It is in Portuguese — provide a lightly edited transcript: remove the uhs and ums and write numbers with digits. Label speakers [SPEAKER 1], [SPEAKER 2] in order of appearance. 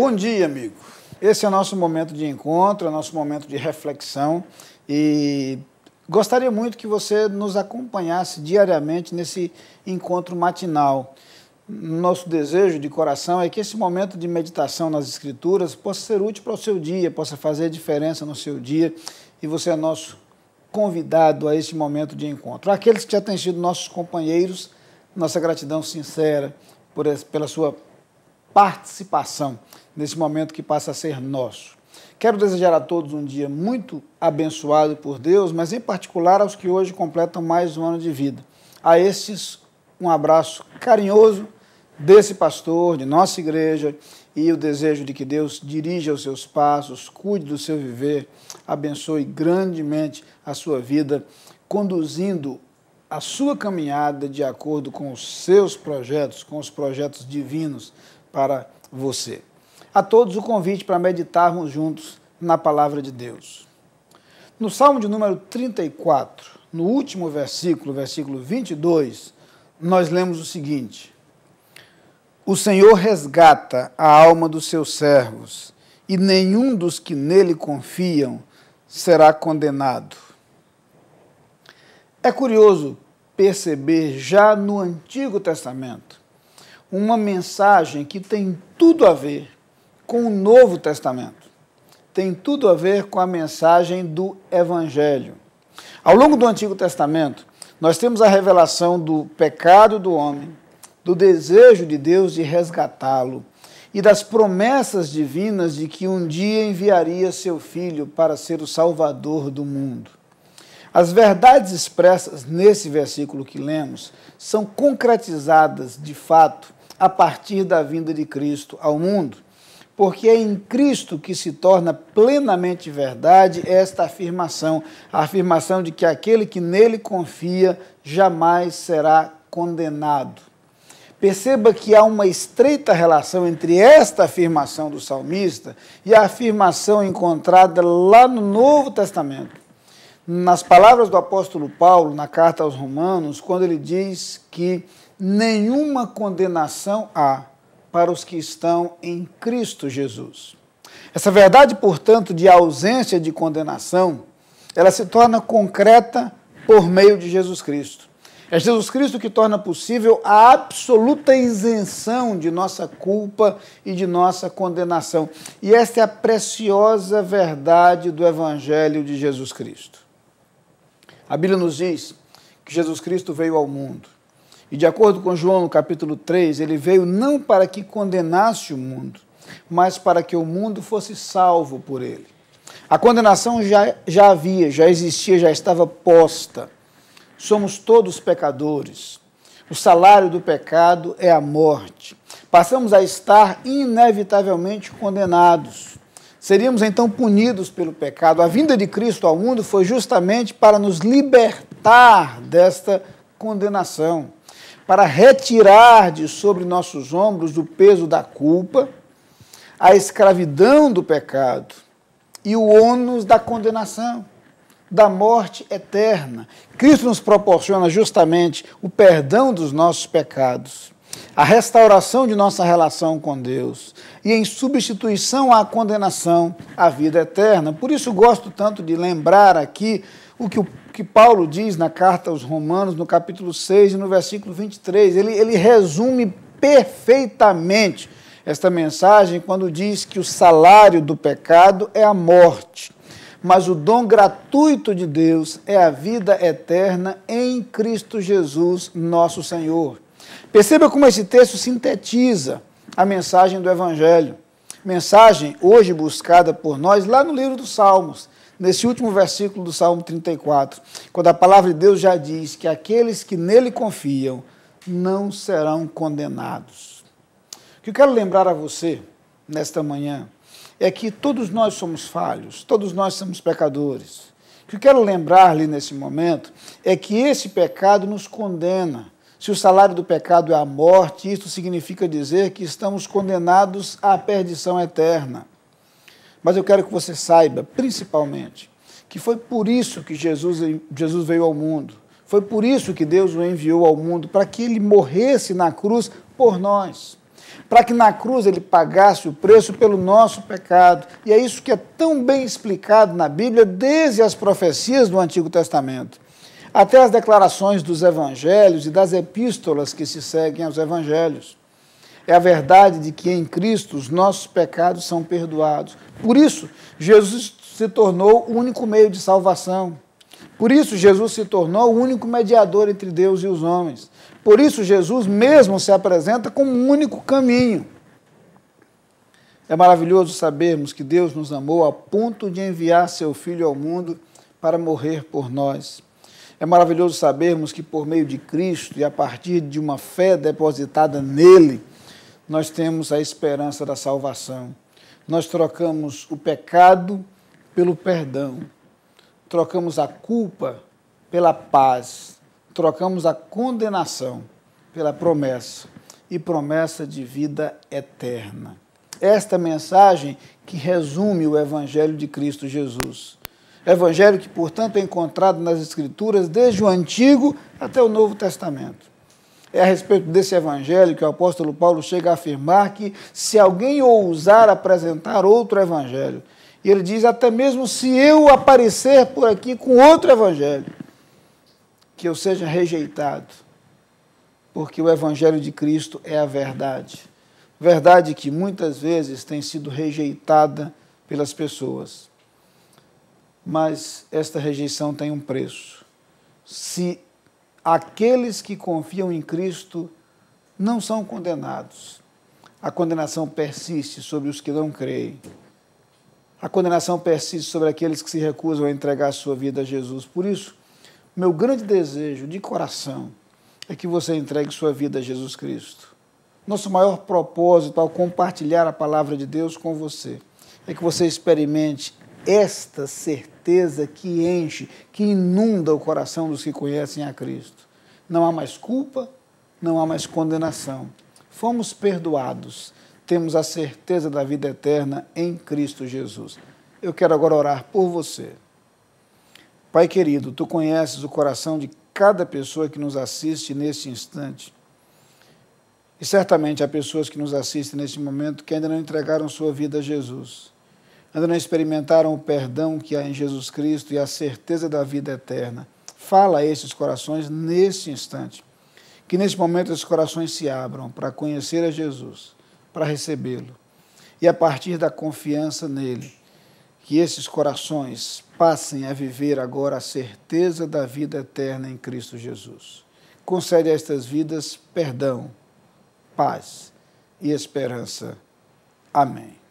[SPEAKER 1] Bom dia, amigo. Esse é o nosso momento de encontro, é o nosso momento de reflexão e gostaria muito que você nos acompanhasse diariamente nesse encontro matinal. Nosso desejo de coração é que esse momento de meditação nas Escrituras possa ser útil para o seu dia, possa fazer diferença no seu dia, e você é nosso convidado a esse momento de encontro. Aqueles que já têm sido nossos companheiros, nossa gratidão sincera pela sua participação nesse momento que passa a ser nosso. Quero desejar a todos um dia muito abençoado por Deus, mas em particular aos que hoje completam mais um ano de vida. A estes, um abraço carinhoso desse pastor, de nossa igreja, e o desejo de que Deus dirija os seus passos, cuide do seu viver, abençoe grandemente a sua vida, conduzindo a sua caminhada de acordo com os seus projetos, com os projetos divinos para você. A todos o convite para meditarmos juntos na palavra de Deus. No Salmo de número 34, no último versículo, versículo 22, nós lemos o seguinte: O Senhor resgata a alma dos seus servos, e nenhum dos que nele confiam será condenado. É curioso perceber já no Antigo Testamento uma mensagem que tem tudo a ver com o Novo Testamento. Tem tudo a ver com a mensagem do Evangelho. Ao longo do Antigo Testamento, nós temos a revelação do pecado do homem, do desejo de Deus de resgatá-lo e das promessas divinas de que um dia enviaria seu Filho para ser o Salvador do mundo. As verdades expressas nesse versículo que lemos são concretizadas, de fato, a partir da vinda de Cristo ao mundo, porque é em Cristo que se torna plenamente verdade esta afirmação, a afirmação de que aquele que nele confia jamais será condenado. Perceba que há uma estreita relação entre esta afirmação do salmista e a afirmação encontrada lá no Novo Testamento. Nas palavras do apóstolo Paulo, na carta aos Romanos, quando ele diz que nenhuma condenação há para os que estão em Cristo Jesus. Essa verdade, portanto, de ausência de condenação, ela se torna concreta por meio de Jesus Cristo. É Jesus Cristo que torna possível a absoluta isenção de nossa culpa e de nossa condenação. E esta é a preciosa verdade do Evangelho de Jesus Cristo. A Bíblia nos diz que Jesus Cristo veio ao mundo. E de acordo com João, no capítulo 3, ele veio não para que condenasse o mundo, mas para que o mundo fosse salvo por ele. A condenação já havia, já existia, já estava posta. Somos todos pecadores. O salário do pecado é a morte. Passamos a estar inevitavelmente condenados. Seríamos então punidos pelo pecado. A vinda de Cristo ao mundo foi justamente para nos libertar desta condenação, para retirar de sobre nossos ombros o peso da culpa, a escravidão do pecado e o ônus da condenação, da morte eterna. Cristo nos proporciona justamente o perdão dos nossos pecados, a restauração de nossa relação com Deus e, em substituição à condenação, a vida eterna. Por isso gosto tanto de lembrar aqui o que Paulo diz na carta aos Romanos, no capítulo 6 e no versículo 23. Ele resume perfeitamente esta mensagem quando diz que o salário do pecado é a morte, mas o dom gratuito de Deus é a vida eterna em Cristo Jesus, nosso Senhor. Perceba como esse texto sintetiza a mensagem do Evangelho, mensagem hoje buscada por nós lá no livro dos Salmos, nesse último versículo do Salmo 34, quando a palavra de Deus já diz que aqueles que nele confiam não serão condenados. O que eu quero lembrar a você, nesta manhã, é que todos nós somos falhos, todos nós somos pecadores. O que eu quero lembrar-lhe nesse momento é que esse pecado nos condena. Se o salário do pecado é a morte, isso significa dizer que estamos condenados à perdição eterna. Mas eu quero que você saiba, principalmente, que foi por isso que Jesus veio ao mundo. Foi por isso que Deus o enviou ao mundo, para que ele morresse na cruz por nós. para que na cruz ele pagasse o preço pelo nosso pecado. E é isso que é tão bem explicado na Bíblia, desde as profecias do Antigo Testamento, até as declarações dos evangelhos e das epístolas que se seguem aos evangelhos. É a verdade de que em Cristo os nossos pecados são perdoados. Por isso, Jesus se tornou o único meio de salvação. Por isso, Jesus se tornou o único mediador entre Deus e os homens. Por isso, Jesus mesmo se apresenta como o único caminho. É maravilhoso sabermos que Deus nos amou a ponto de enviar seu Filho ao mundo para morrer por nós. É maravilhoso sabermos que por meio de Cristo e a partir de uma fé depositada nele, nós temos a esperança da salvação. Nós trocamos o pecado pelo perdão. Trocamos a culpa pela paz. Trocamos a condenação pela promessa. E promessa de vida eterna. Esta mensagem que resume o Evangelho de Cristo Jesus. Evangelho que, portanto, é encontrado nas Escrituras desde o Antigo até o Novo Testamento. É a respeito desse evangelho que o apóstolo Paulo chega a afirmar que se alguém ousar apresentar outro evangelho, e ele diz, até mesmo se eu aparecer por aqui com outro evangelho, que eu seja rejeitado, porque o evangelho de Cristo é a verdade. Verdade que muitas vezes tem sido rejeitada pelas pessoas. Mas esta rejeição tem um preço. Se aqueles que confiam em Cristo não são condenados, a condenação persiste sobre os que não creem. A condenação persiste sobre aqueles que se recusam a entregar a sua vida a Jesus. Por isso, meu grande desejo de coração é que você entregue sua vida a Jesus Cristo. Nosso maior propósito ao compartilhar a palavra de Deus com você é que você experimente esta certeza que enche, que inunda o coração dos que conhecem a Cristo. Não há mais culpa, não há mais condenação. Fomos perdoados, temos a certeza da vida eterna em Cristo Jesus. Eu quero agora orar por você. Pai querido, Tu conheces o coração de cada pessoa que nos assiste neste instante. E certamente há pessoas que nos assistem neste momento que ainda não entregaram sua vida a Jesus. Ainda não experimentaram o perdão que há em Jesus Cristo e a certeza da vida eterna. Fala a esses corações neste instante. Que neste momento esses corações se abram para conhecer a Jesus, para recebê-lo. E a partir da confiança nele, que esses corações passem a viver agora a certeza da vida eterna em Cristo Jesus. Concede a estas vidas perdão, paz e esperança. Amém.